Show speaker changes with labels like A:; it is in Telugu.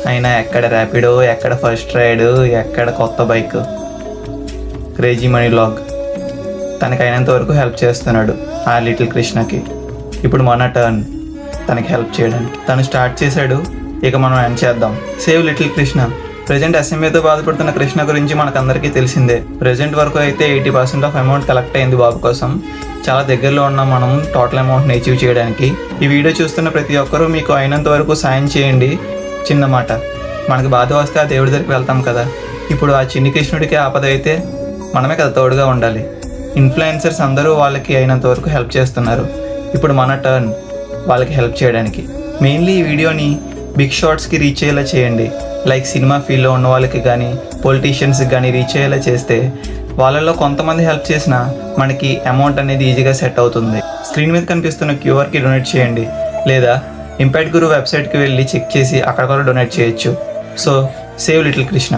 A: అయినా ఎక్కడ ర్యాపిడో, ఎక్కడ ఫస్ట్ రైడ్, ఎక్కడ కొత్త బైక్. క్రేజీ మనీ లాగ్ తనకి అయినంత వరకు హెల్ప్ చేస్తున్నాడు ఆ లిటిల్ కృష్ణకి. ఇప్పుడు మన టర్న్ తనకి హెల్ప్ చేయడానికి. తను స్టార్ట్ చేశాడు, ఇక మనం ఎండ్ చేద్దాం. Save little Krishna. ప్రజెంట్ ఎస్ఎంఏతో బాధపడుతున్న కృష్ణ గురించి మనకందరికీ తెలిసిందే. ప్రజెంట్ వరకు అయితే 80% ఆఫ్ అమౌంట్ కలెక్ట్ అయింది బాబు కోసం. చాలా దగ్గరలో ఉన్నాం మనం టోటల్ అమౌంట్ని అచీవ్ చేయడానికి. ఈ వీడియో చూస్తున్న ప్రతి ఒక్కరూ మీకు అయినంత వరకు సాయం చేయండి. చిన్న మాట, మనకి బాధ వస్తే ఆ దేవుడి దగ్గరికి వెళ్తాం కదా. ఇప్పుడు ఆ చిన్ని కృష్ణుడికి ఆపద అయితే మనమే కదా తోడుగా ఉండాలి. ఇన్ఫ్లుయెన్సర్స్ అందరూ వాళ్ళకి అయినంత వరకు హెల్ప్ చేస్తున్నారు. ఇప్పుడు మన టర్న్ వాళ్ళకి హెల్ప్ చేయడానికి. మెయిన్లీ ఈ వీడియోని బిగ్ షాట్స్కి రీచ్ అయ్యేలా చేయండి. లైక్ సినిమా ఫీల్డ్లో ఉన్న వాళ్ళకి కానీ, పొలిటీషియన్స్కి కానీ రీచ్ అయ్యేలా చేస్తే వాళ్ళల్లో కొంతమంది హెల్ప్ చేసినా మనకి అమౌంట్ అనేది ఈజీగా సెట్ అవుతుంది. స్క్రీన్ మీద కనిపిస్తున్న క్యూఆర్కి డొనేట్ చేయండి, లేదా ఇంపాక్ట్ గురు వెబ్సైట్కి వెళ్ళి చెక్ చేసి అక్కడ కూడా డొనేట్ చేయొచ్చు. So save little Krishna.